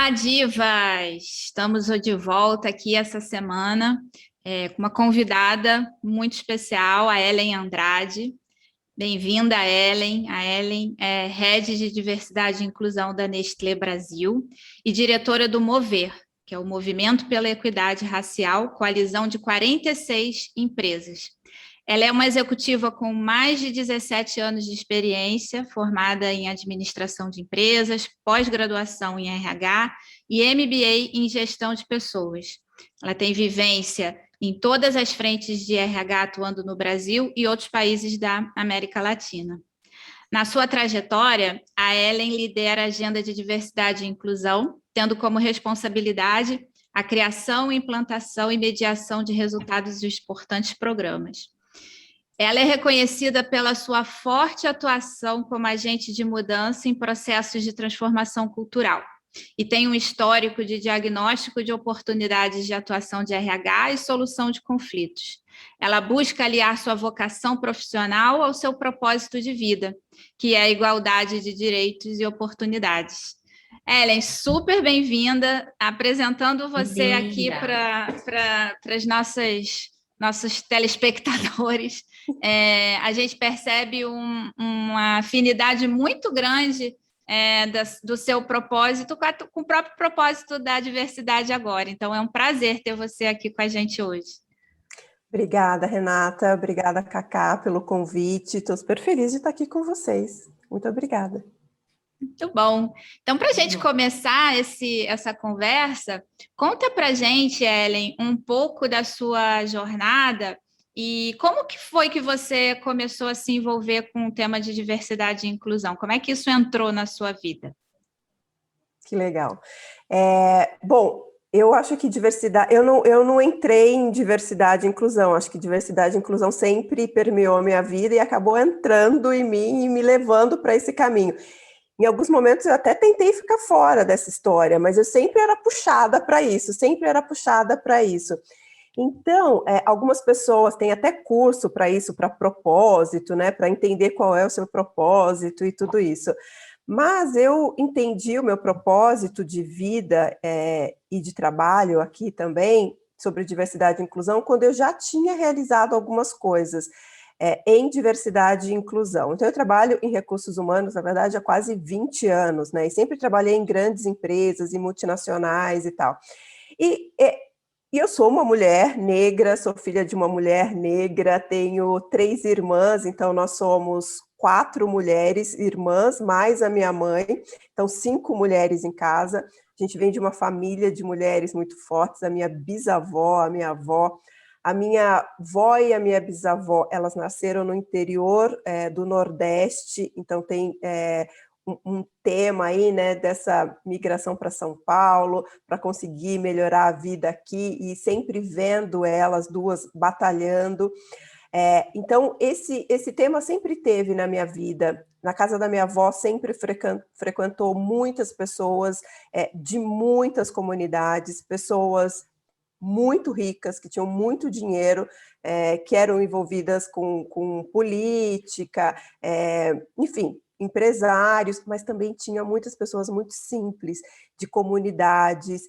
Olá, divas! Estamos de volta aqui essa semana com uma convidada muito especial, a Ellen Andrade. Bem-vinda, Ellen. A Ellen é Head de Diversidade e Inclusão da Nestlé Brasil e diretora do Mover, que é o Movimento pela Equidade Racial, coalizão de 46 empresas. Ela é uma executiva com mais de 17 anos de experiência, formada em administração de empresas, pós-graduação em RH e MBA em gestão de pessoas. Ela tem vivência em todas as frentes de RH atuando no Brasil e outros países da América Latina. Na sua trajetória, a Ellen lidera a agenda de diversidade e inclusão, tendo como responsabilidade a criação, implantação e mediação de resultados dos importantes programas. Ela é reconhecida pela sua forte atuação como agente de mudança em processos de transformação cultural e tem um histórico de diagnóstico de oportunidades de atuação de RH e solução de conflitos. Ela busca aliar sua vocação profissional ao seu propósito de vida, que é a igualdade de direitos e oportunidades. Ellen, super bem-vinda, apresentando você aqui para as nossos telespectadores. A gente percebe uma afinidade muito grande do seu propósito com o próprio propósito da diversidade agora. Então, é um prazer ter você aqui com a gente hoje. Obrigada, Renata. Obrigada, Cacá, pelo convite. Estou super feliz de estar aqui com vocês. Muito obrigada. Muito bom. Então, para a gente começar essa conversa, conta para a gente, Ellen, um pouco da sua jornada e como que foi que você começou a se envolver com o tema de diversidade e inclusão? Como é que isso entrou na sua vida? Que legal. Bom, eu acho que diversidade... Eu não entrei em diversidade e inclusão. Acho que diversidade e inclusão sempre permeou a minha vida e acabou entrando em mim e me levando para esse caminho. Em alguns momentos eu até tentei ficar fora dessa história, mas eu sempre era puxada para isso, Então, algumas pessoas têm até curso para isso, para propósito, né, para entender qual é o seu propósito e tudo isso. Mas eu entendi o meu propósito de vida e de trabalho aqui também, sobre diversidade e inclusão, quando eu já tinha realizado algumas coisas em diversidade e inclusão. Então, eu trabalho em recursos humanos, na verdade, há quase 20 anos, né? E sempre trabalhei em grandes empresas e multinacionais e tal. E eu sou uma mulher negra, sou filha de uma mulher negra, tenho 3 irmãs, então nós somos 4 mulheres irmãs, mais a minha mãe, então 5 mulheres em casa. A gente vem de uma família de mulheres muito fortes, a minha bisavó, a minha avó. A minha avó e a minha bisavó, elas nasceram no interior do Nordeste, então tem um tema aí, né, dessa migração para São Paulo, para conseguir melhorar a vida aqui, e sempre vendo elas duas batalhando. Então, esse tema sempre teve na minha vida. Na casa da minha avó sempre frequentou muitas pessoas de muitas comunidades, pessoas muito ricas, que tinham muito dinheiro, que eram envolvidas com política, enfim, empresários, mas também tinha muitas pessoas muito simples, de comunidades.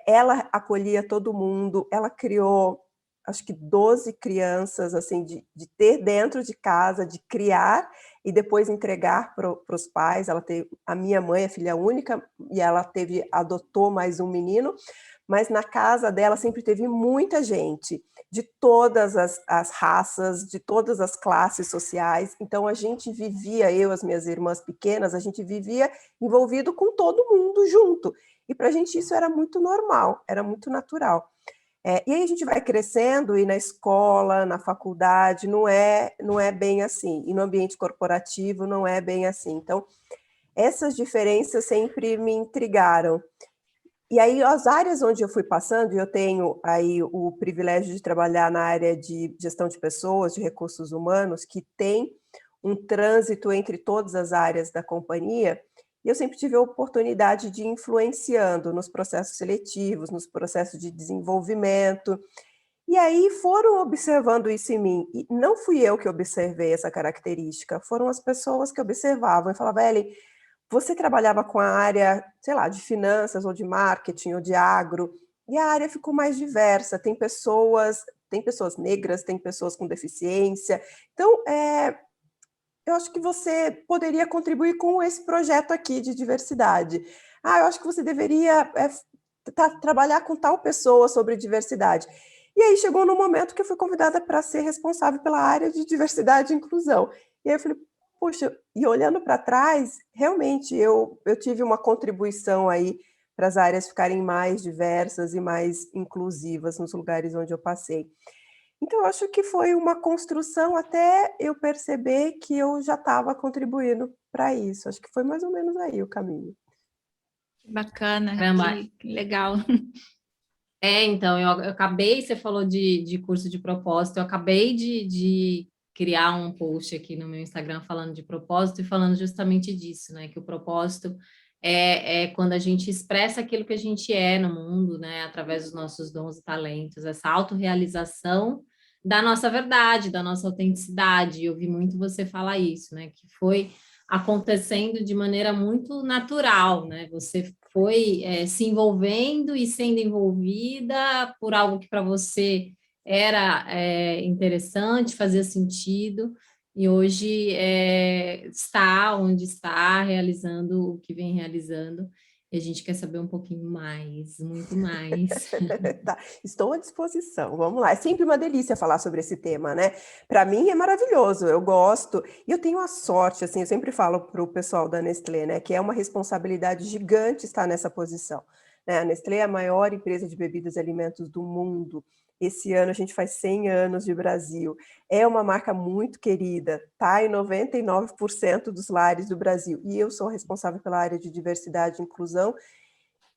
Ela acolhia todo mundo, ela criou, acho que 12 crianças, assim, de ter dentro de casa, de criar e depois entregar para os pais. Ela teve, a minha mãe é filha única, e ela adotou mais um menino, mas na casa dela sempre teve muita gente, de todas as raças, de todas as classes sociais. Então a gente vivia, eu e as minhas irmãs pequenas, a gente vivia envolvido com todo mundo junto. E para a gente isso era muito normal, era muito natural. E aí a gente vai crescendo, e na escola, na faculdade, não é bem assim. E no ambiente corporativo não é bem assim. Então, essas diferenças sempre me intrigaram. E aí, as áreas onde eu fui passando, e eu tenho aí o privilégio de trabalhar na área de gestão de pessoas, de recursos humanos, que tem um trânsito entre todas as áreas da companhia, e eu sempre tive a oportunidade de ir influenciando nos processos seletivos, nos processos de desenvolvimento, e aí foram observando isso em mim, e não fui eu que observei essa característica, foram as pessoas que observavam, e falavam, Ellen, você trabalhava com a área, sei lá, de finanças ou de marketing ou de agro, e a área ficou mais diversa, tem pessoas negras, tem pessoas com deficiência. Então, eu acho que você poderia contribuir com esse projeto aqui de diversidade. Eu acho que você deveria trabalhar com tal pessoa sobre diversidade. E aí chegou no momento que eu fui convidada para ser responsável pela área de diversidade e inclusão. E aí eu falei, puxa, e olhando para trás, realmente eu tive uma contribuição aí para as áreas ficarem mais diversas e mais inclusivas nos lugares onde eu passei. Então, eu acho que foi uma construção até eu perceber que eu já estava contribuindo para isso. Acho que foi mais ou menos aí o caminho. Bacana, Caramba. que legal. Então, eu acabei, você falou de curso de propósito, eu acabei de criar um post aqui no meu Instagram falando de propósito e falando justamente disso, né? Que o propósito é quando a gente expressa aquilo que a gente é no mundo, né? Através dos nossos dons e talentos, essa autorrealização da nossa verdade, da nossa autenticidade. Eu vi muito você falar isso, né? Que foi acontecendo de maneira muito natural, né? Você foi se envolvendo e sendo envolvida por algo que para você era interessante, fazia sentido, e hoje está onde está, realizando o que vem realizando, e a gente quer saber um pouquinho mais, muito mais. Tá, estou à disposição, vamos lá. É sempre uma delícia falar sobre esse tema, né? Para mim é maravilhoso, eu gosto, e eu tenho a sorte, assim, eu sempre falo para o pessoal da Nestlé, né, que é uma responsabilidade gigante estar nessa posição, né? A Nestlé é a maior empresa de bebidas e alimentos do mundo. Esse ano a gente faz 100 anos de Brasil. É uma marca muito querida, tá em 99% dos lares do Brasil. E eu sou responsável pela área de diversidade e inclusão,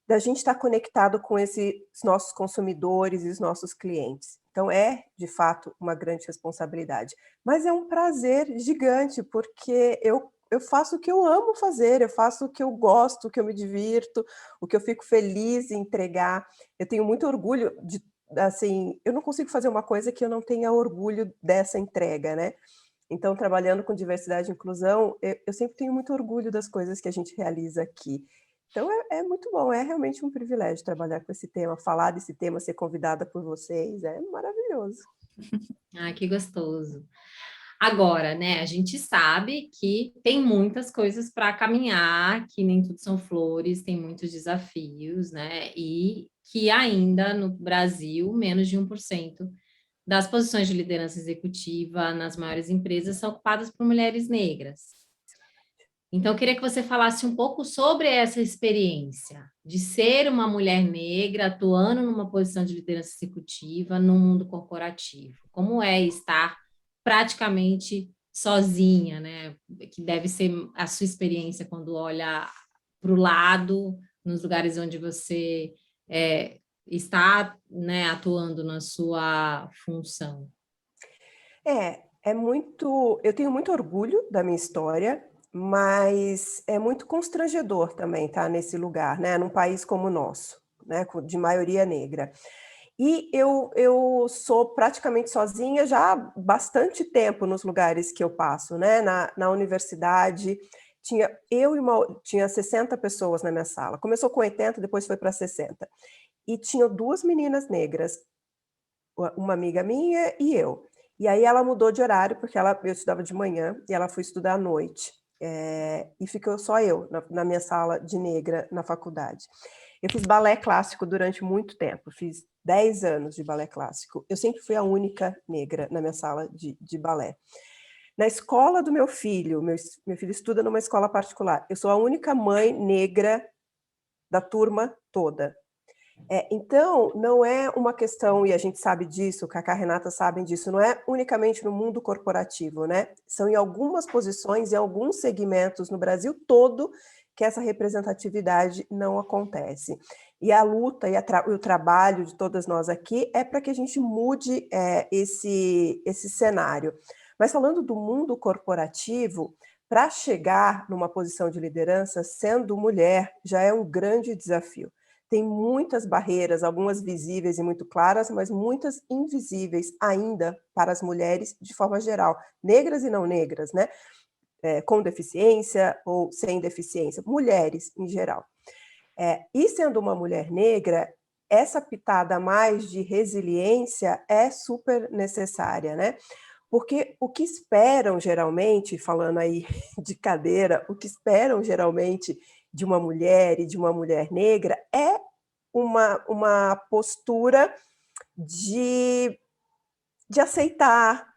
da gente estar conectado com esses nossos consumidores e os nossos clientes. Então, é, de fato, uma grande responsabilidade. Mas é um prazer gigante, porque eu faço o que eu amo fazer, eu faço o que eu gosto, o que eu me divirto, o que eu fico feliz em entregar. Eu tenho muito orgulho de, assim, eu não consigo fazer uma coisa que eu não tenha orgulho dessa entrega, né? Então, trabalhando com diversidade e inclusão, eu sempre tenho muito orgulho das coisas que a gente realiza aqui. Então, é muito bom, é realmente um privilégio trabalhar com esse tema, falar desse tema, ser convidada por vocês, é maravilhoso. Que gostoso. Agora, né, a gente sabe que tem muitas coisas para caminhar, que nem tudo são flores, tem muitos desafios, né, e que ainda no Brasil, menos de 1% das posições de liderança executiva nas maiores empresas são ocupadas por mulheres negras. Então, eu queria que você falasse um pouco sobre essa experiência de ser uma mulher negra atuando numa posição de liderança executiva no mundo corporativo. Como é estar praticamente sozinha, né? Que deve ser a sua experiência quando olha para o lado, nos lugares onde você está, né, atuando na sua função. Eu tenho muito orgulho da minha história, mas é muito constrangedor também estar nesse lugar, né, num país como o nosso, né, de maioria negra. E eu sou praticamente sozinha já há bastante tempo nos lugares que eu passo, né, na universidade, tinha 60 pessoas na minha sala, começou com 80, depois foi para 60, e tinha 2 meninas negras, uma amiga minha e eu. E aí ela mudou de horário, porque eu estudava de manhã, e ela foi estudar à noite. E ficou só eu na minha sala de negra na faculdade. Eu fiz balé clássico durante muito tempo, fiz 10 anos de balé clássico. Eu sempre fui a única negra na minha sala de balé. Na escola do meu filho estuda numa escola particular, eu sou a única mãe negra da turma toda. Então, não é uma questão, e a gente sabe disso, o Cacá e a Renata sabem disso, não é unicamente no mundo corporativo, né? São em algumas posições, em alguns segmentos no Brasil todo, que essa representatividade não acontece. E a luta e o trabalho de todas nós aqui é para que a gente mude esse cenário. Mas falando do mundo corporativo, para chegar numa posição de liderança, sendo mulher, já é um grande desafio. Tem muitas barreiras, algumas visíveis e muito claras, mas muitas invisíveis ainda para as mulheres de forma geral, negras e não negras, né? com deficiência ou sem deficiência, mulheres em geral. E sendo uma mulher negra, essa pitada a mais de resiliência é super necessária, né? Porque o que esperam geralmente, falando aí de cadeira, o que esperam geralmente de uma mulher e de uma mulher negra é uma postura de aceitar,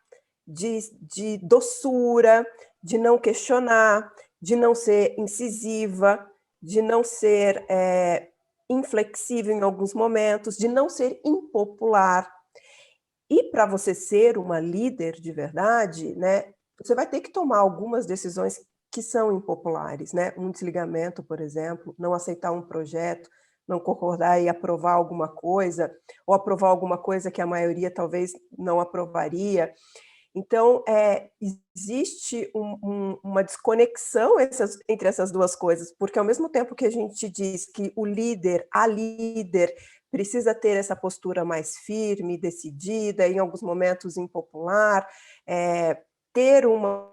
de doçura, de não questionar, de não ser incisiva, de não ser inflexível em alguns momentos, de não ser impopular. E para você ser uma líder de verdade, né, você vai ter que tomar algumas decisões que são impopulares, né? Um desligamento, por exemplo, não aceitar um projeto, não concordar e aprovar alguma coisa, ou aprovar alguma coisa que a maioria talvez não aprovaria. Então, existe uma desconexão entre essas duas coisas, porque ao mesmo tempo que a gente diz que a líder, precisa ter essa postura mais firme, decidida, em alguns momentos impopular, ter uma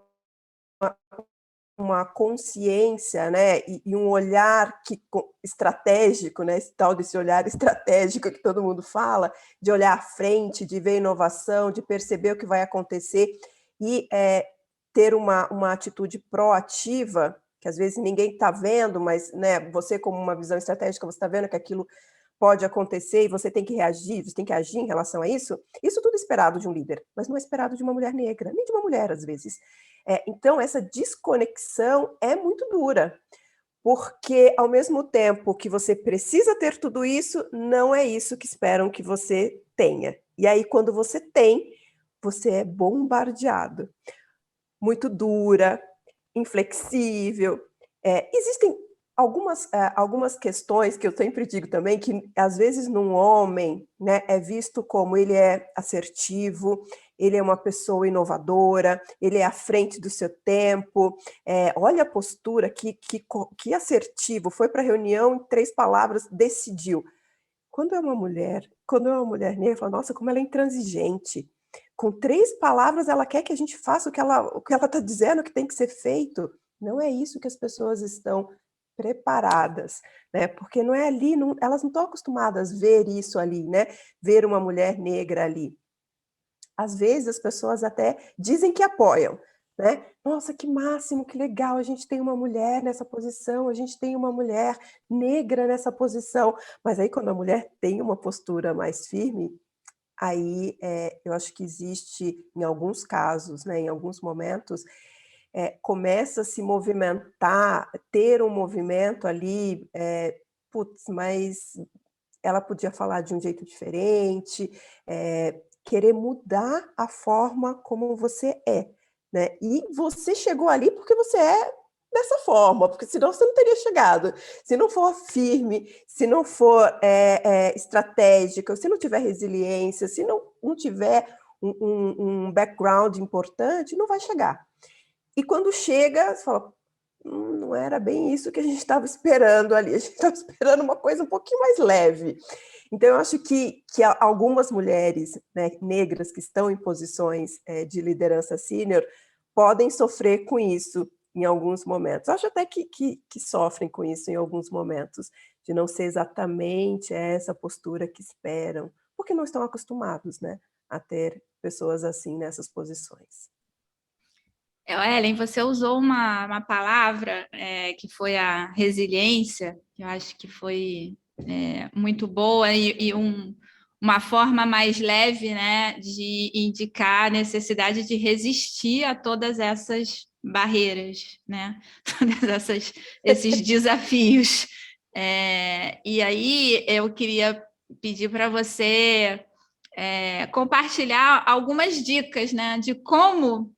consciência, né, e um olhar estratégico, né, esse tal desse olhar estratégico que todo mundo fala, de olhar à frente, de ver inovação, de perceber o que vai acontecer e ter uma atitude proativa, que às vezes ninguém está vendo, mas, né, você como uma visão estratégica, você está vendo que aquilo pode acontecer e você tem que reagir, você tem que agir em relação a isso. Isso tudo é esperado de um líder, mas não é esperado de uma mulher negra, nem de uma mulher, às vezes. Então, essa desconexão é muito dura, porque, ao mesmo tempo que você precisa ter tudo isso, não é isso que esperam que você tenha. E aí, quando você tem, você é bombardeado. Muito dura, inflexível. Existem algumas questões que eu sempre digo também, que às vezes num homem, né, é visto como ele é assertivo, ele é uma pessoa inovadora, ele é à frente do seu tempo, olha a postura, que assertivo, foi para a reunião em 3 palavras, decidiu. Quando é uma mulher negra, fala, nossa, como ela é intransigente. Com 3 palavras, ela quer que a gente faça o que ela está dizendo que tem que ser feito. Não é isso que as pessoas estão preparadas, né? Porque não é ali, elas não estão acostumadas a ver isso ali, né? Ver uma mulher negra ali. Às vezes as pessoas até dizem que apoiam, né? Nossa, que máximo, que legal, a gente tem uma mulher nessa posição, a gente tem uma mulher negra nessa posição. Mas aí quando a mulher tem uma postura mais firme, aí eu acho que existe, em alguns casos, né, em alguns momentos, começa a se movimentar, ter um movimento ali, putz, mas ela podia falar de um jeito diferente, querer mudar a forma como você é, né? E você chegou ali porque você é dessa forma, porque senão você não teria chegado. Se não for firme, se não for estratégica, se não tiver resiliência, se não tiver um background importante, não vai chegar. E quando chega, você fala, não era bem isso que a gente estava esperando ali, a gente estava esperando uma coisa um pouquinho mais leve. Então, eu acho que algumas mulheres, né, negras que estão em posições de liderança sênior podem sofrer com isso em alguns momentos. Eu acho até que sofrem com isso em alguns momentos, de não ser exatamente essa postura que esperam, porque não estão acostumados, né, a ter pessoas assim nessas posições. Ellen, você usou uma palavra que foi a resiliência, que eu acho que foi muito boa e uma forma mais leve, né, de indicar a necessidade de resistir a todas essas barreiras, né, todos esses desafios. E aí eu queria pedir para você compartilhar algumas dicas, né, de como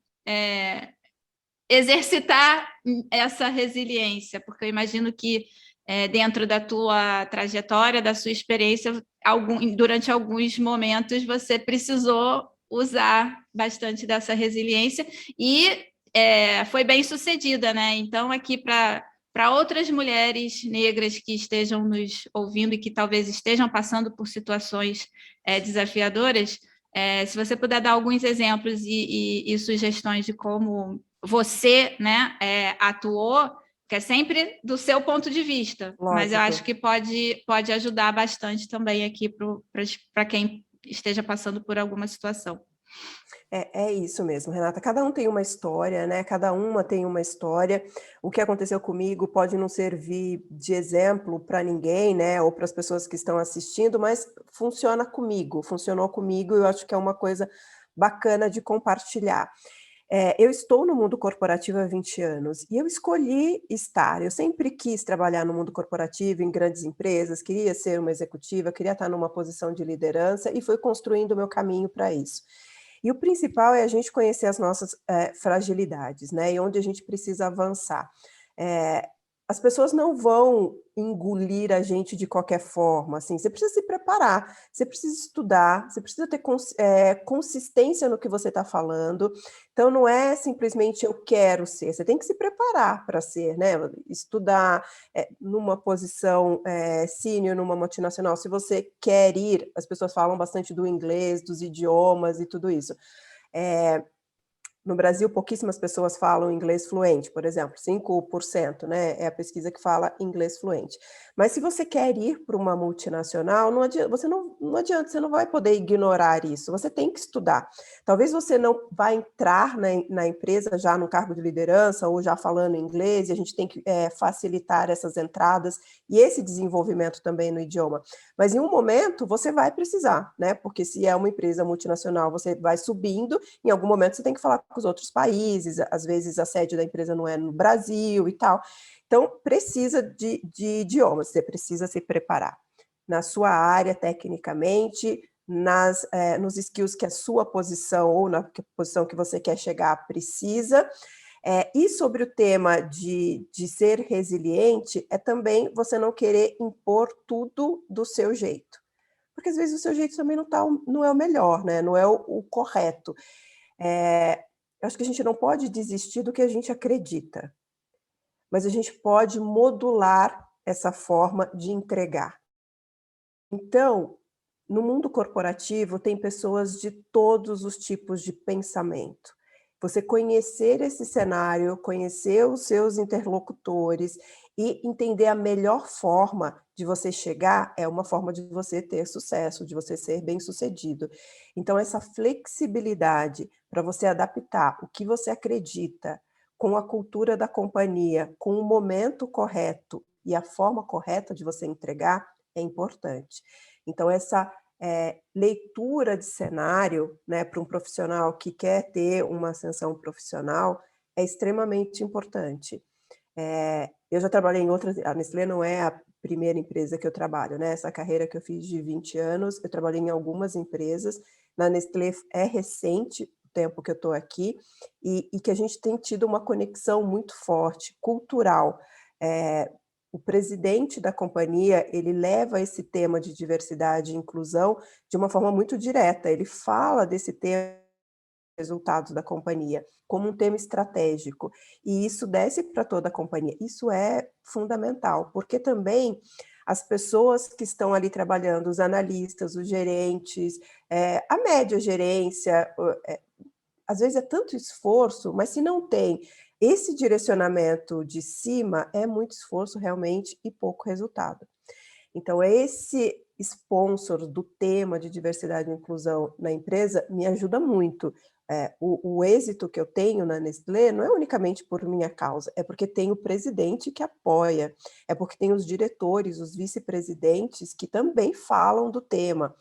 exercitar essa resiliência, porque eu imagino que dentro da tua trajetória, da sua experiência, durante alguns momentos você precisou usar bastante dessa resiliência e foi bem sucedida, né? Então, aqui para outras mulheres negras que estejam nos ouvindo e que talvez estejam passando por situações desafiadoras, se você puder dar alguns exemplos e sugestões de como você, né, atuou, que é sempre do seu ponto de vista, Lógico. Mas eu acho que pode ajudar bastante também aqui para quem esteja passando por alguma situação. É isso mesmo, Renata. Cada um tem uma história, né? Cada uma tem uma história. O que aconteceu comigo pode não servir de exemplo para ninguém, né? Ou para as pessoas que estão assistindo, mas funcionou comigo, e eu acho que é uma coisa bacana de compartilhar. Eu estou no mundo corporativo há 20 anos e eu escolhi estar. Eu sempre quis trabalhar no mundo corporativo, em grandes empresas, queria ser uma executiva, queria estar numa posição de liderança e fui construindo o meu caminho para isso. E o principal é a gente conhecer as nossas fragilidades, né? E onde a gente precisa avançar. As pessoas não vão engolir a gente de qualquer forma, assim, você precisa se preparar, você precisa estudar, você precisa ter consistência no que você está falando, então não é simplesmente eu quero ser, você tem que se preparar para ser, né, estudar numa posição sênior, numa multinacional, se você quer ir, as pessoas falam bastante do inglês, dos idiomas e tudo isso. No Brasil, pouquíssimas pessoas falam inglês fluente, por exemplo, 5%, né? É a pesquisa que fala inglês fluente. Mas se você quer ir para uma multinacional, não adianta, você não vai poder ignorar isso, você tem que estudar. Talvez você não vá entrar na empresa já no cargo de liderança ou já falando inglês, e a gente tem que facilitar essas entradas e esse desenvolvimento também no idioma. Mas em um momento você vai precisar, né? Porque se é uma empresa multinacional, você vai subindo, em algum momento você tem que falar com os outros países, às vezes a sede da empresa não é no Brasil e tal. Então, precisa de idiomas, você precisa se preparar na sua área, tecnicamente, nos skills que a sua posição ou na posição que você quer chegar precisa. E sobre o tema de ser resiliente, é também você não querer impor tudo do seu jeito. Porque às vezes o seu jeito também não é o melhor, né? Não é o correto. Eu acho que a gente não pode desistir do que a gente acredita, mas a gente pode modular essa forma de entregar. Então, no mundo corporativo, tem pessoas de todos os tipos de pensamento. Você conhecer esse cenário, conhecer os seus interlocutores e entender a melhor forma de você chegar é uma forma de você ter sucesso, de você ser bem-sucedido. Então, essa flexibilidade para você adaptar o que você acredita com a cultura da companhia, com o momento correto e a forma correta de você entregar é importante. Então, essa leitura de cenário, né, para um profissional que quer ter uma ascensão profissional é extremamente importante. Eu já trabalhei em outras, a Nestlé não é a primeira empresa que eu trabalho, né? Essa carreira que eu fiz de 20 anos, eu trabalhei em algumas empresas, na Nestlé é recente o tempo que eu estou aqui, e que a gente tem tido uma conexão muito forte, cultural. O presidente da companhia, ele leva esse tema de diversidade e inclusão de uma forma muito direta, ele fala desse tema, resultados da companhia, como um tema estratégico, e isso desce para toda a companhia. Isso é fundamental, porque também as pessoas que estão ali trabalhando, os analistas, os gerentes, a média gerência, às vezes é tanto esforço, mas se não tem esse direcionamento de cima, é muito esforço realmente e pouco resultado. Então, esse sponsor do tema de diversidade e inclusão na empresa me ajuda muito. O êxito que eu tenho na Nestlé não é unicamente por minha causa, é porque tem o presidente que apoia, é porque tem os diretores, os vice-presidentes que também falam do tema.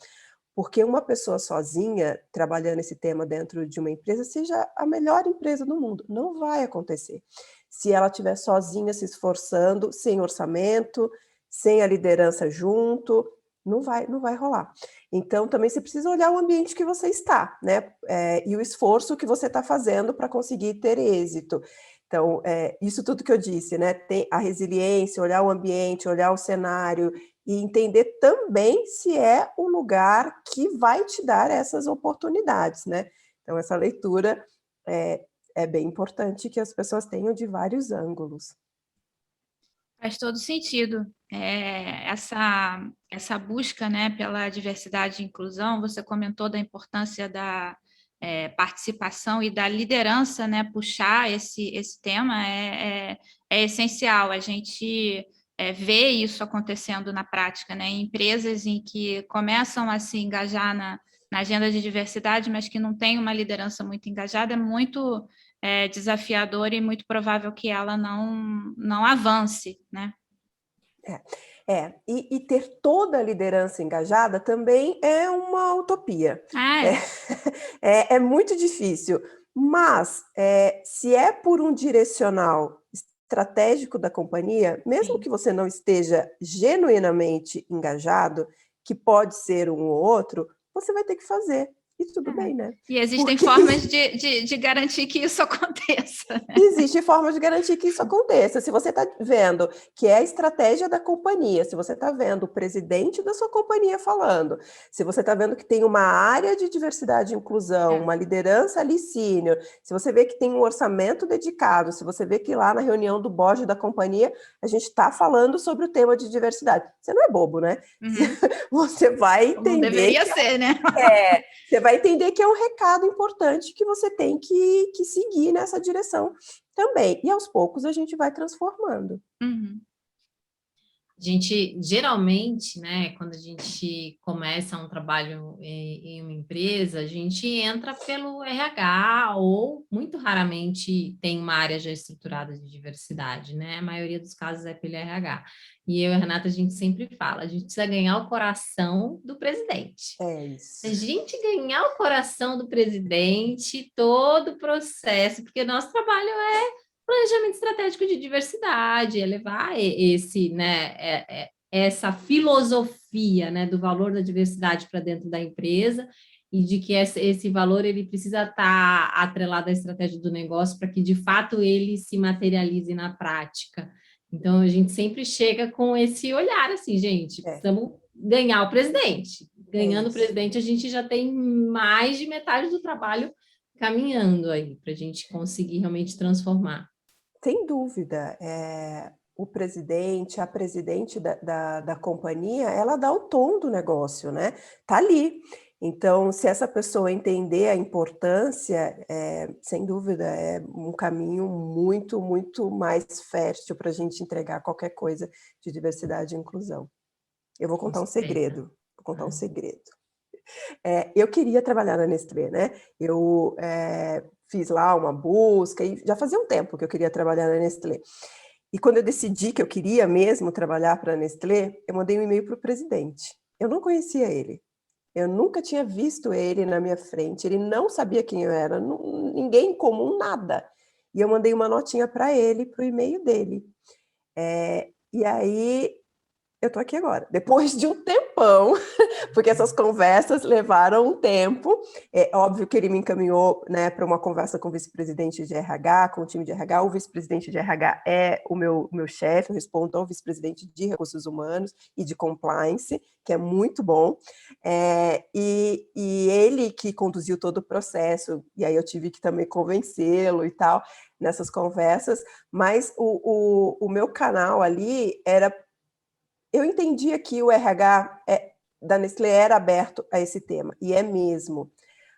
Porque uma pessoa sozinha, trabalhando esse tema dentro de uma empresa, seja a melhor empresa do mundo, não vai acontecer. Se ela estiver sozinha, se esforçando, sem orçamento, sem a liderança junto, não vai rolar. Então, também você precisa olhar o ambiente que você está, né? E o esforço que você está fazendo para conseguir ter êxito. Então, isso tudo que eu disse, né? Tem a resiliência, olhar o ambiente, olhar o cenário, e entender também se é o lugar que vai te dar essas oportunidades, né? Então, essa leitura é bem importante que as pessoas tenham de vários ângulos. Faz todo sentido. Essa busca, né, pela diversidade e inclusão, você comentou da importância participação e da liderança, né, puxar esse tema é essencial. A gente vê isso acontecendo na prática, né, em empresas em que começam a se engajar na agenda de diversidade, mas que não tem uma liderança muito engajada, é muito desafiador e muito provável que ela não avance, né? E ter toda a liderança engajada também é uma utopia. É muito difícil, mas se é por um direcional estratégico da companhia, mesmo que você não esteja genuinamente engajado, que pode ser um ou outro, você vai ter que fazer. E tudo bem, né? E existem formas de garantir que isso aconteça. Né? Existe forma de garantir que isso aconteça. Se você está vendo que é a estratégia da companhia, se você está vendo o presidente da sua companhia falando, se você está vendo que tem uma área de diversidade e inclusão, uma liderança ali sênior, se você vê que tem um orçamento dedicado, se você vê que lá na reunião do board da companhia a gente está falando sobre o tema de diversidade. Você não é bobo, né? Você vai entender. Não deveria ser, né? Você vai entender que é um recado importante que você tem que seguir nessa direção também. E aos poucos a gente vai transformando. A gente, geralmente, né, quando a gente começa um trabalho em uma empresa, a gente entra pelo RH ou, muito raramente, tem uma área já estruturada de diversidade, né? A maioria dos casos é pelo RH. E eu e a Renata, a gente sempre fala, a gente precisa ganhar o coração do presidente. É isso. Se a gente ganhar o coração do presidente, todo o processo, porque o nosso trabalho é planejamento estratégico de diversidade, é levar essa filosofia, né, do valor da diversidade para dentro da empresa e de que esse valor ele precisa estar atrelado à estratégia do negócio para que, de fato, ele se materialize na prática. Então, a gente sempre chega com esse olhar, assim, gente, precisamos ganhar o presidente. Ganhando o presidente, a gente já tem mais de metade do trabalho caminhando aí, para a gente conseguir realmente transformar. Sem dúvida. O presidente, a presidente da companhia, ela dá o tom do negócio, né? Tá ali. Então, se essa pessoa entender a importância, sem dúvida, é um caminho muito, muito mais fértil para a gente entregar qualquer coisa de diversidade e inclusão. Eu vou contar um segredo. Eu queria trabalhar na Nestlé, né? Eu fiz lá uma busca, e já fazia um tempo que eu queria trabalhar na Nestlé. E quando eu decidi que eu queria mesmo trabalhar para a Nestlé, eu mandei um e-mail para o presidente. Eu não conhecia ele. Eu nunca tinha visto ele na minha frente, ele não sabia quem eu era, ninguém em comum, nada. E eu mandei uma notinha para ele, para o e-mail dele. E aí, eu estou aqui agora, depois de um tempão, porque essas conversas levaram um tempo. É óbvio que ele me encaminhou, né, para uma conversa com o vice-presidente de RH, com o time de RH. O vice-presidente de RH é o meu chefe, eu respondo ao vice-presidente de recursos humanos e de compliance, que é muito bom. E ele que conduziu todo o processo, e aí eu tive que também convencê-lo e tal, nessas conversas, mas o meu canal ali era... Eu entendia que o RH da Nestlé era aberto a esse tema, e é mesmo.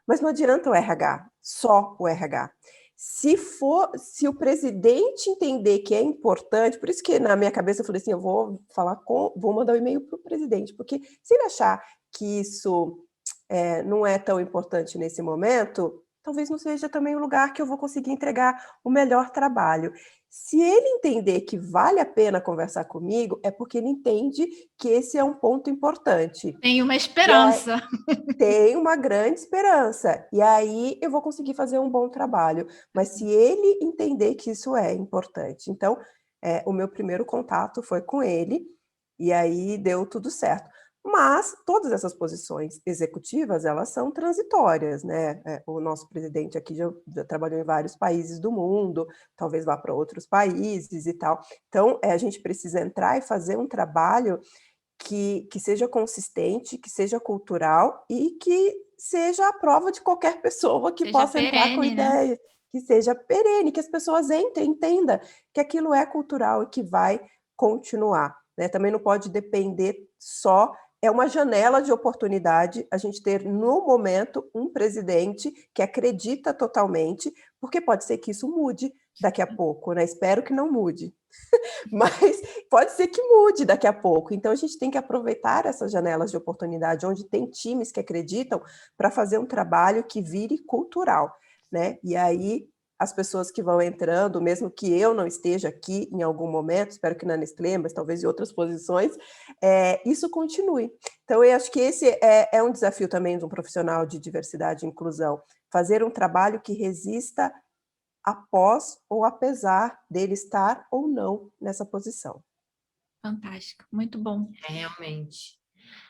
Mas não adianta o RH, só o RH. Se o presidente entender que é importante, por isso que na minha cabeça eu falei assim, eu vou mandar um e-mail para o presidente, porque se ele achar que isso não é tão importante nesse momento, talvez não seja também o lugar que eu vou conseguir entregar o melhor trabalho. Se ele entender que vale a pena conversar comigo, é porque ele entende que esse é um ponto importante. Tem uma esperança. Tem uma grande esperança. E aí eu vou conseguir fazer um bom trabalho. Mas se ele entender que isso é importante. Então, o meu primeiro contato foi com ele, e aí deu tudo certo. Mas todas essas posições executivas, elas são transitórias, né? O nosso presidente aqui já trabalhou em vários países do mundo, talvez vá para outros países e tal. Então, a gente precisa entrar e fazer um trabalho que seja consistente, que seja cultural e que seja a prova de qualquer pessoa que possa entrar com ideia, né? Que seja perene, que as pessoas entendam que aquilo é cultural e que vai continuar, né? Também não pode depender só é uma janela de oportunidade a gente ter, no momento, um presidente que acredita totalmente, porque pode ser que isso mude daqui a pouco, né? Espero que não mude, mas pode ser que mude daqui a pouco. Então, a gente tem que aproveitar essas janelas de oportunidade, onde tem times que acreditam, para fazer um trabalho que vire cultural, né? E aí, as pessoas que vão entrando, mesmo que eu não esteja aqui em algum momento, espero que na Nestlé, mas talvez em outras posições, isso continue. Então, eu acho que esse é um desafio também de um profissional de diversidade e inclusão, fazer um trabalho que resista após ou apesar dele estar ou não nessa posição. Fantástico, muito bom. Realmente.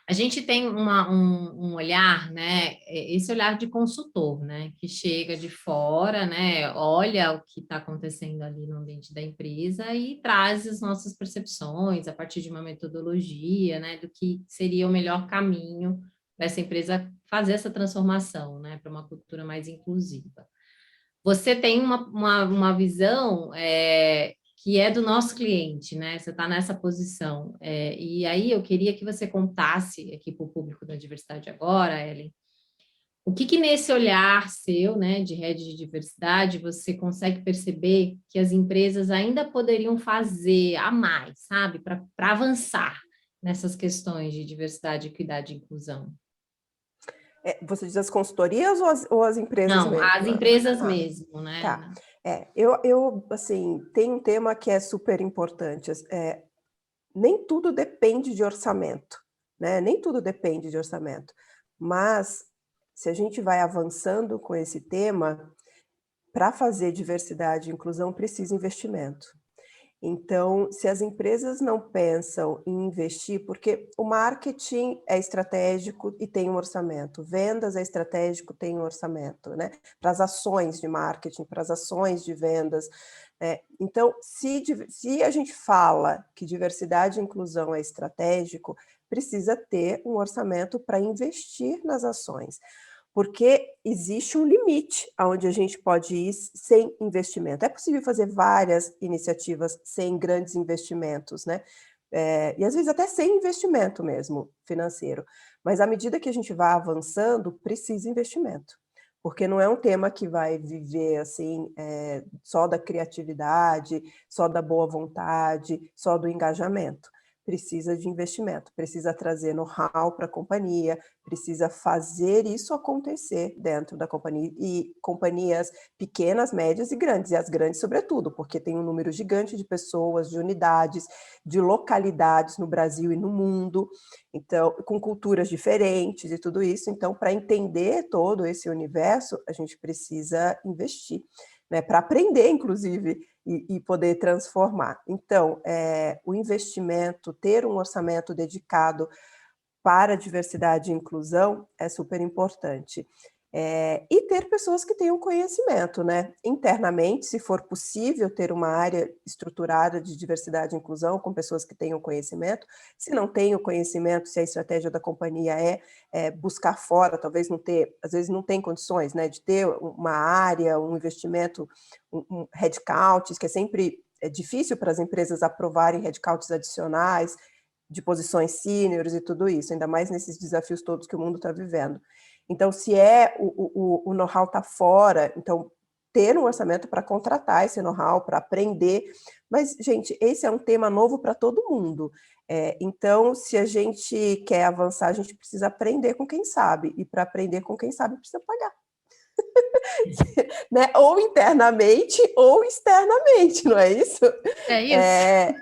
A gente tem um olhar, né? Esse olhar de consultor, né? Que chega de fora, né? Olha o que está acontecendo ali no ambiente da empresa e traz as nossas percepções a partir de uma metodologia, né? Do que seria o melhor caminho dessa empresa fazer essa transformação, né? Para uma cultura mais inclusiva. Você tem uma visão que é do nosso cliente, né? Você está nessa posição. E aí eu queria que você contasse aqui para o público da Diversidade Agora, Ellen, o que nesse olhar seu, né, de rede de diversidade, você consegue perceber que as empresas ainda poderiam fazer a mais, sabe? Para avançar nessas questões de diversidade, equidade e inclusão. Você diz as consultorias ou as empresas Não, mesmo? as empresas mesmo, né? Tá. Eu assim, tem um tema que é super importante. Nem tudo depende de orçamento, né? Nem tudo depende de orçamento. Mas, se a gente vai avançando com esse tema, para fazer diversidade e inclusão precisa investimento. Então, se as empresas não pensam em investir, porque o marketing é estratégico e tem um orçamento, vendas é estratégico, tem um orçamento, né? Para as ações de marketing, para as ações de vendas. Então, se a gente fala que diversidade e inclusão é estratégico, precisa ter um orçamento para investir nas ações, porque existe um limite aonde a gente pode ir sem investimento. É possível fazer várias iniciativas sem grandes investimentos, né? E às vezes até sem investimento mesmo financeiro. Mas à medida que a gente vai avançando, precisa investimento. Porque não é um tema que vai viver assim, só da criatividade, só da boa vontade, só do engajamento. Precisa de investimento, precisa trazer know-how para a companhia, precisa fazer isso acontecer dentro da companhia, e companhias pequenas, médias e grandes, e as grandes sobretudo, porque tem um número gigante de pessoas, de unidades, de localidades no Brasil e no mundo, então, com culturas diferentes e tudo isso. Então, para entender todo esse universo, a gente precisa investir, né, para aprender, inclusive, e poder transformar. Então, o investimento, ter um orçamento dedicado para diversidade e inclusão é super importante. E ter pessoas que tenham conhecimento, né? Internamente, se for possível, ter uma área estruturada de diversidade e inclusão com pessoas que tenham conhecimento. Se não tem o conhecimento, se a estratégia da companhia é buscar fora, talvez não ter, às vezes não tem condições, né, de ter uma área, um investimento, um headcounts, que é sempre difícil para as empresas aprovarem headcounts adicionais, de posições sêniores e tudo isso, ainda mais nesses desafios todos que o mundo está vivendo. Então, se o know-how está fora, então ter um orçamento para contratar esse know-how, para aprender. Mas, gente, esse é um tema novo para todo mundo. Então, se a gente quer avançar, a gente precisa aprender com quem sabe, e para aprender com quem sabe, precisa pagar. Né? Ou internamente, ou externamente, não é isso? É isso.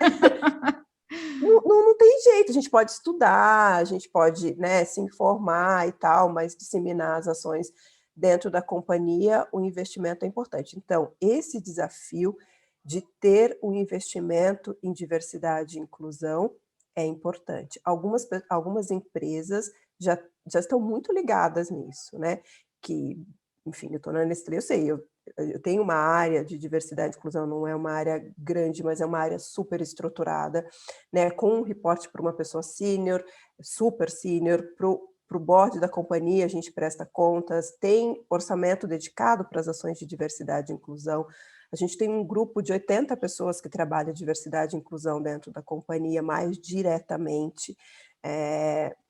Não tem jeito, a gente pode estudar, a gente pode, né, se informar e tal, mas disseminar as ações dentro da companhia, o investimento é importante. Então, esse desafio de ter um investimento em diversidade e inclusão é importante. Algumas empresas já estão muito ligadas nisso, né? Que, enfim, eu estou na Nestlé, eu sei, eu tenho uma área de diversidade e inclusão, não é uma área grande, mas é uma área super estruturada, né, com um reporte para uma pessoa sênior, super sênior, para o board da companhia, a gente presta contas, tem orçamento dedicado para as ações de diversidade e inclusão. A gente tem um grupo de 80 pessoas que trabalham diversidade e inclusão dentro da companhia mais diretamente.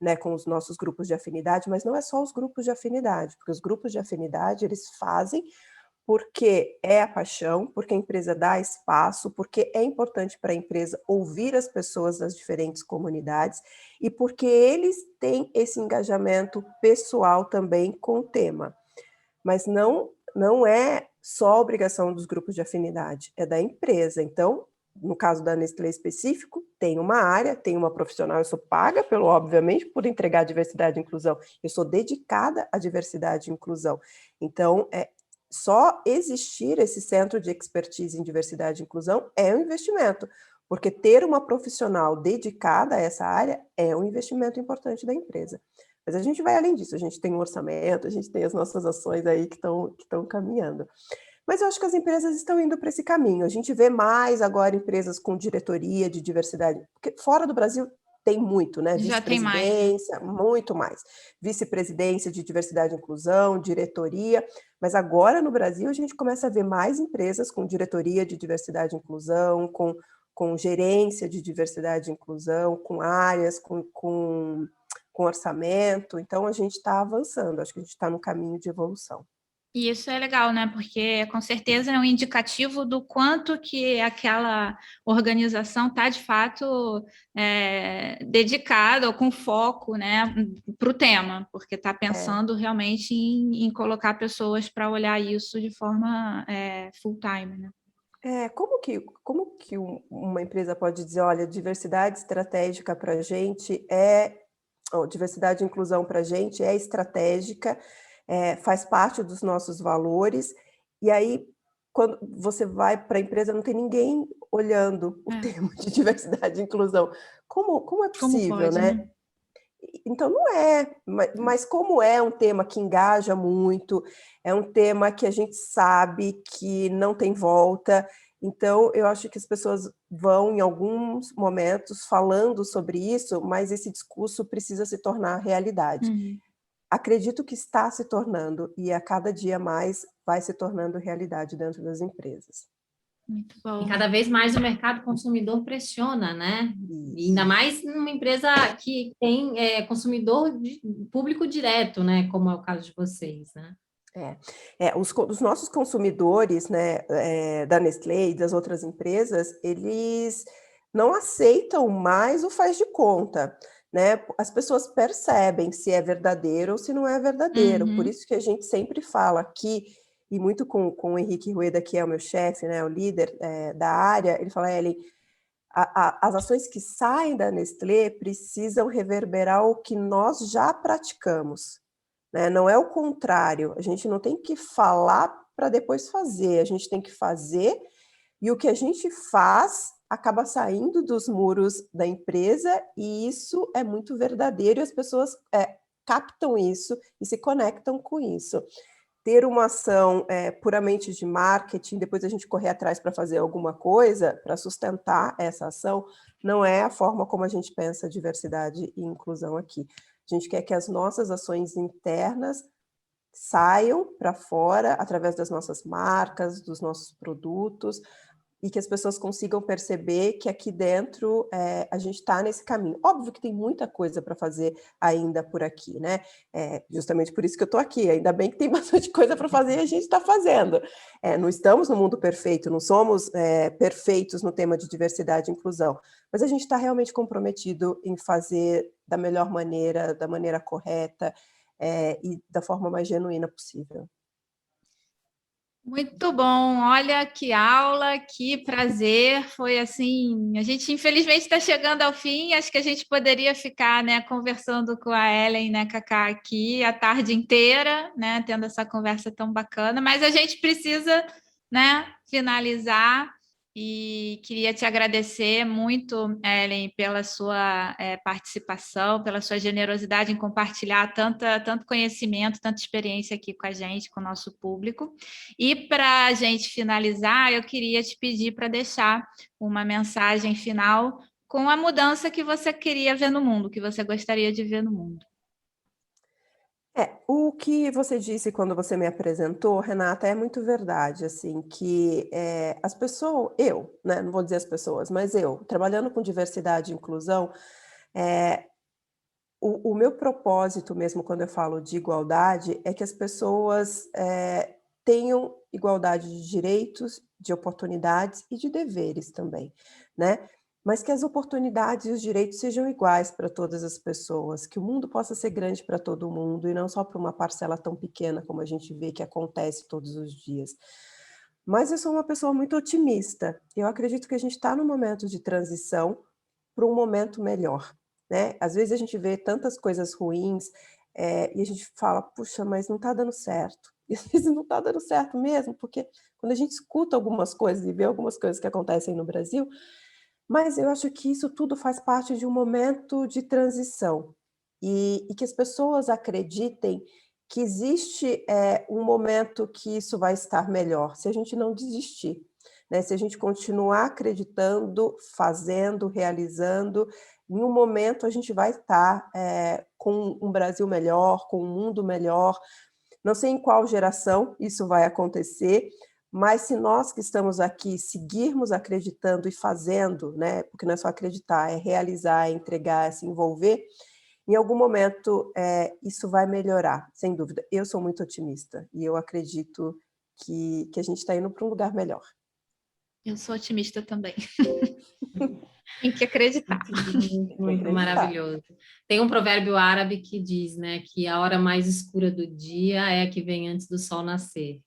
né, com os nossos grupos de afinidade, mas não é só os grupos de afinidade, porque os grupos de afinidade eles fazem porque é a paixão, porque a empresa dá espaço, porque é importante para a empresa ouvir as pessoas das diferentes comunidades e porque eles têm esse engajamento pessoal também com o tema. Mas não é só obrigação dos grupos de afinidade, é da empresa. Então, no caso da Nestlé específico, tem uma área, tem uma profissional, eu sou paga, obviamente, por entregar diversidade e inclusão, eu sou dedicada à diversidade e inclusão. Então, só existir esse centro de expertise em diversidade e inclusão é um investimento, porque ter uma profissional dedicada a essa área é um investimento importante da empresa. Mas a gente vai além disso, a gente tem um orçamento, a gente tem as nossas ações aí que estão caminhando. Mas eu acho que as empresas estão indo para esse caminho. A gente vê mais agora empresas com diretoria de diversidade, porque fora do Brasil tem muito, né? Já tem mais, né? Vice-presidência, muito mais. Vice-presidência de diversidade e inclusão, diretoria. Mas agora no Brasil a gente começa a ver mais empresas com diretoria de diversidade e inclusão, com gerência de diversidade e inclusão, com áreas, com orçamento. Então a gente está avançando, acho que a gente está no caminho de evolução. E isso é legal, né? Porque com certeza é um indicativo do quanto que aquela organização está de fato dedicada ou com foco, né, para o tema, porque está pensando realmente em colocar pessoas para olhar isso de forma full time, né? Como que uma empresa pode dizer, olha, diversidade estratégica para a gente diversidade e inclusão para a gente é estratégica, faz parte dos nossos valores, e aí, quando você vai para a empresa, não tem ninguém olhando o tema de diversidade e inclusão. Como é possível, Como pode, né? Então, não é, mas como é um tema que engaja muito, é um tema que a gente sabe que não tem volta, então eu acho que as pessoas vão, em alguns momentos, falando sobre isso, mas esse discurso precisa se tornar realidade. Uhum. Acredito que está se tornando, e a cada dia mais vai se tornando realidade dentro das empresas. Muito bom. E cada vez mais o mercado consumidor pressiona, né? E ainda mais numa empresa que tem consumidor público direto, né? Como é o caso de vocês, né? Os nossos consumidores, né, da Nestlé e das outras empresas, eles não aceitam mais o faz de conta, né? As pessoas percebem se é verdadeiro ou se não é verdadeiro. Por isso que a gente sempre fala aqui, e muito com o Henrique Rueda, que é o meu chefe, né, o líder da área, ele fala, Ellen, as ações que saem da Nestlé precisam reverberar o que nós já praticamos. Né? Não é o contrário, a gente não tem que falar para depois fazer, a gente tem que fazer, e o que a gente faz acaba saindo dos muros da empresa, e isso é muito verdadeiro, e as pessoas captam isso e se conectam com isso. Ter uma ação puramente de marketing, depois a gente correr atrás para fazer alguma coisa, para sustentar essa ação, não é a forma como a gente pensa diversidade e inclusão aqui. A gente quer que as nossas ações internas saiam para fora, através das nossas marcas, dos nossos produtos, e que as pessoas consigam perceber que aqui dentro a gente está nesse caminho. Óbvio que tem muita coisa para fazer ainda por aqui, né? Justamente por isso que eu estou aqui. Ainda bem que tem bastante coisa para fazer e a gente está fazendo. Não estamos no mundo perfeito, não somos perfeitos no tema de diversidade e inclusão, mas a gente está realmente comprometido em fazer da melhor maneira, da maneira correta e da forma mais genuína possível. Muito bom, olha que aula, que prazer, foi assim, a gente infelizmente está chegando ao fim, acho que a gente poderia ficar, né, conversando com a Ellen, né, Cacá, aqui a tarde inteira, né, tendo essa conversa tão bacana, mas a gente precisa, né, finalizar. E queria te agradecer muito, Ellen, pela sua participação, pela sua generosidade em compartilhar tanto conhecimento, tanta experiência aqui com a gente, com o nosso público. E para a gente finalizar, eu queria te pedir para deixar uma mensagem final com a mudança que você queria ver no mundo, que você gostaria de ver no mundo. O que você disse quando você me apresentou, Renata, é muito verdade, assim, que as pessoas, né, não vou dizer as pessoas, mas eu, trabalhando com diversidade e inclusão, O meu propósito mesmo, quando eu falo de igualdade, é que as pessoas tenham igualdade de direitos, de oportunidades e de deveres também, né? Mas que as oportunidades e os direitos sejam iguais para todas as pessoas, que o mundo possa ser grande para todo mundo e não só para uma parcela tão pequena como a gente vê que acontece todos os dias. Mas eu sou uma pessoa muito otimista. Eu acredito que a gente está num momento de transição para um momento melhor, né? Às vezes a gente vê tantas coisas ruins, e a gente fala: "Puxa, mas não está dando certo". E às vezes não está dando certo mesmo, porque quando a gente escuta algumas coisas e vê algumas coisas que acontecem no Brasil, mas eu acho que isso tudo faz parte de um momento de transição, e que as pessoas acreditem que existe, um momento que isso vai estar melhor, se a gente não desistir, né, se a gente continuar acreditando, fazendo, realizando, em um momento a gente vai estar, com um Brasil melhor, com um mundo melhor. Não sei em qual geração isso vai acontecer, mas se nós que estamos aqui seguirmos acreditando e fazendo, né, porque não é só acreditar, é realizar, é entregar, é se envolver, em algum momento, isso vai melhorar, sem dúvida. Eu sou muito otimista e eu acredito que a gente está indo para um lugar melhor. Eu sou otimista também. Tem que acreditar. Muito maravilhoso. Tem um provérbio árabe que diz, né, que a hora mais escura do dia é a que vem antes do sol nascer.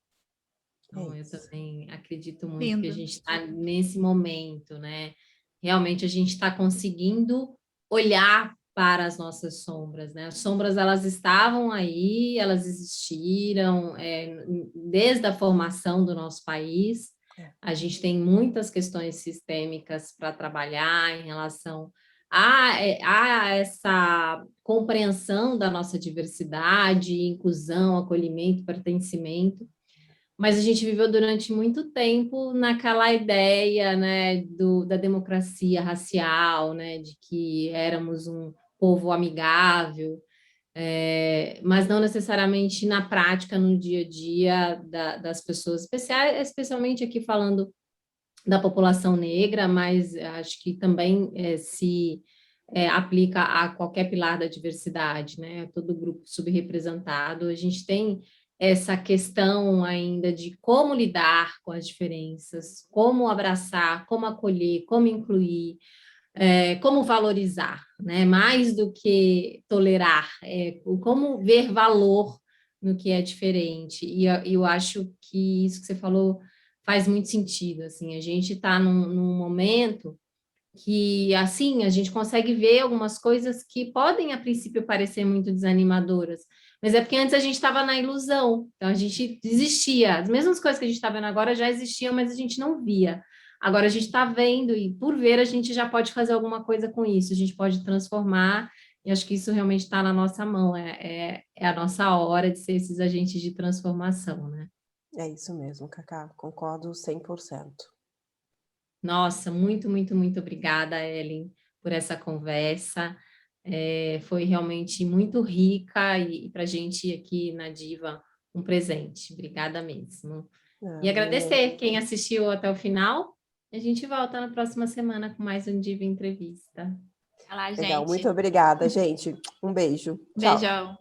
Então, eu também acredito muito que a gente está nesse momento, né? Realmente a gente está conseguindo olhar para as nossas sombras, né? As sombras, elas estavam aí, elas existiram, desde a formação do nosso país. A gente tem muitas questões sistêmicas para trabalhar em relação a essa compreensão da nossa diversidade, inclusão, acolhimento, pertencimento. Mas a gente viveu durante muito tempo naquela ideia, né, da democracia racial, né, de que éramos um povo amigável, mas não necessariamente na prática, no dia a dia das pessoas, especialmente aqui falando da população negra, mas acho que também se aplica a qualquer pilar da diversidade, né? Todo grupo subrepresentado. A gente tem essa questão ainda de como lidar com as diferenças, como abraçar, como acolher, como incluir, como valorizar, né? Mais do que tolerar, como ver valor no que é diferente. E eu acho que isso que você falou faz muito sentido, assim, a gente está num momento que, assim, a gente consegue ver algumas coisas que podem, a princípio, parecer muito desanimadoras, mas é porque antes a gente estava na ilusão, então a gente desistia, as mesmas coisas que a gente está vendo agora já existiam, mas a gente não via. Agora a gente está vendo e, por ver, a gente já pode fazer alguma coisa com isso, a gente pode transformar, e acho que isso realmente está na nossa mão, é a nossa hora de ser esses agentes de transformação, né? É isso mesmo, Cacá, concordo 100%. Nossa, muito, muito, muito obrigada, Ellen, por essa conversa. Foi realmente muito rica e para a gente aqui na Diva um presente. Obrigada mesmo. E agradecer quem assistiu até o final. A gente volta na próxima semana com mais um Diva Entrevista. Olá, Legal, gente. muito obrigada, gente. Um beijo. Tchau. Beijão.